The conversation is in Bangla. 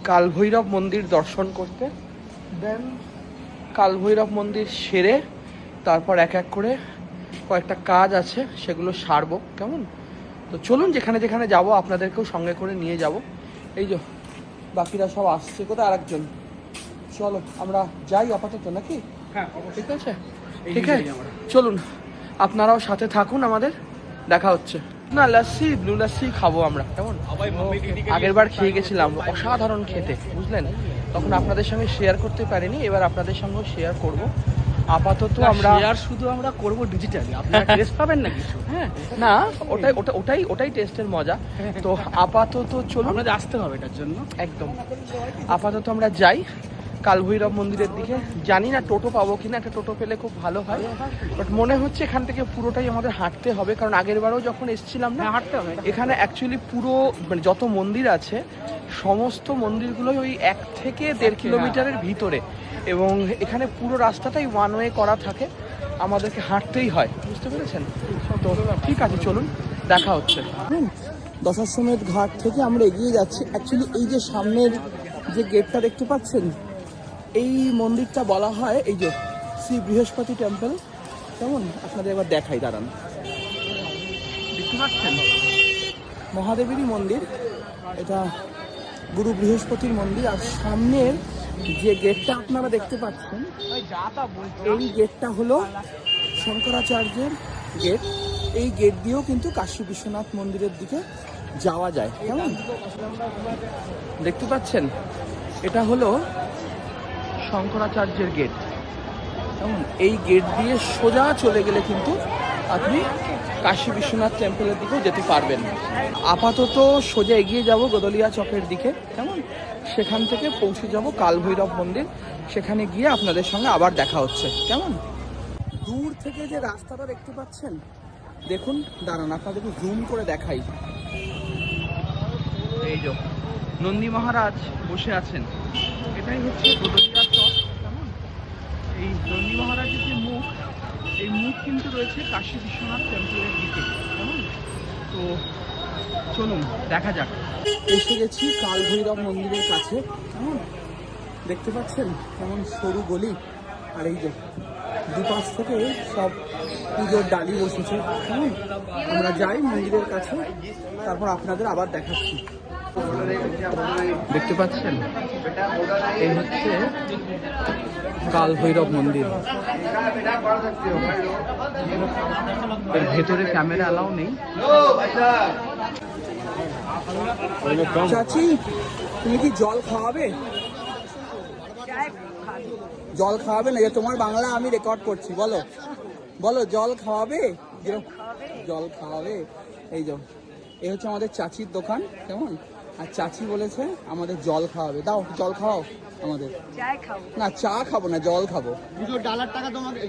কালভৈরব মন্দির দর্শন করতে, দেন কালভৈরব মন্দির সেরে তারপর এক এক করে কয়েকটা কাজ আছে সেগুলো সারবো। কেমন? তো চলুন যেখানে যেখানে যাব আপনাদেরকেও সঙ্গে করে নিয়ে যাব। এই যে বাকিরা সব আসছে, কোথায় আরেকজন। চলো আমরা যাই আপাতত, নাকি? হ্যাঁ ঠিক আছে, ঠিক আছে, চলুন আপনারাও সাথে থাকুন, আমাদের দেখা হচ্ছে। না, লাস্সি, ব্লু লাস্সি খাবো আমরা। কেমন? আগের বার খেয়ে গেছিলাম, অসাধারণ খেতে, বুঝলেন? তখন আপনাদের সঙ্গে শেয়ার করতে পারিনি, এবার আপনাদের সঙ্গে শেয়ার করব। আপাতত আমরা শেয়ার শুধু আমরা করব ডিজিটালি, আপনারা টেস্ট পাবেন না কিছু। হ্যাঁ, না, ওটাই টেস্টের মজা। তো আপাতত চলুন, আপনাদের আসতে হবে এটার জন্য। একদম আপাতত আমরা যাই কালভৈরব মন্দিরের দিকে। জানি না টোটো পাবো কিনা, একটা টোটো পেলে খুব ভালো হয়, বাট মনে হচ্ছে এখান থেকে পুরোটাই আমাদের হাঁটতে হবে, কারণ আগের বারও যখন এসেছিলাম না, হাঁটতে হবে। এখানে অ্যাকচুয়ালি পুরো মানে যত মন্দির আছে সমস্ত মন্দিরগুলোই ওই 1 থেকে 1.5 কিলোমিটারের ভিতরে, এবং এখানে পুরো রাস্তাটাই ওয়ান ওয়ে করা থাকে, আমাদেরকে হাঁটতেই হয়, বুঝতে পেরেছেন? তো ঠিক আছে, চলুন দেখা হচ্ছে। দশাশ্বমেধ ঘাট থেকে আমরা এগিয়ে যাচ্ছি। অ্যাকচুয়ালি এই যে সামনের যে গেটটা দেখতে পাচ্ছেন, এই মন্দিরটা বলা হয় এই যে শ্রী বৃহস্পতি টেম্পল। কেমন? আপনাদের এবার দেখাই, দাঁড়ান। দেখতে পাচ্ছেন মহাদেবেরই মন্দির এটা, গুরু বৃহস্পতির মন্দির। আর সামনের যে গেটটা আপনারা দেখতে পাচ্ছেন, এই গেটটা হলো শঙ্করাচার্যের গেট। এই গেট দিয়েও কিন্তু কাশী বিশ্বনাথ মন্দিরের দিকে যাওয়া যায়। কেমন? দেখতে পাচ্ছেন এটা হলো শঙ্করাচার্যের গেট। কেমন? এই গেট দিয়ে সোজা চলে গেলে কিন্তু আপনি কাশী বিশ্বনাথ টেম্পলের দিকেও যেতে পারবেন। আপাতত সোজা এগিয়ে যাব গদলিয়া চকের দিকে। কেমন? সেখান থেকে পৌঁছে যাব কালভৈরব মন্দির, সেখানে গিয়ে আপনাদের সঙ্গে আবার দেখা হচ্ছে। কেমন? দূর থেকে যে রাস্তাটা দেখতে পাচ্ছেন, দেখুন, দাঁড়ান আপনাদেরকে জুম করে দেখাই। এই যে নন্দী মহারাজ বসে আছেন, এটাই হচ্ছে গদলিয়া চক। কেমন? এই নন্দী মহারাজের যে মুখ, এই মুখ কিন্তু রয়েছে কাশী বিশ্বনাথ টেম্পলের দিকে। কেমন? তো চলুন দেখা যাক। এসে গেছি কালভৈরব মন্দিরের কাছে। কেমন? দেখতে পাচ্ছেন কেমন সরু গলি, আর এই যে দুপাশ থেকে সব পুজোর ডালি বসেছে। কেমন? আমরা যাই মন্দিরের কাছে, তারপর আপনাদের আবার দেখাচ্ছি। দেখতে পাচ্ছেন এই হচ্ছে কালভৈরব মন্দির। এর ভেতরে ক্যামেরা অ্যালাউ নেই। চাচি, তুমি কি জল খাওয়াবে? জল খাওয়াবে না? যে তোমার বাংলা আমি রেকর্ড করছি, বলো বলো, জল খাওয়াবে? জল খাওয়াবে। এই যে এই হচ্ছে আমাদের চাচির দোকান। কেমন? আর চাচি বলেছে আমাদের জল খাওয়াবে। দাও, জল খাওয়াও আমাদের। না, চা খাবো না, জল খাবো। পুজোর ডালার টাকা তোমাকে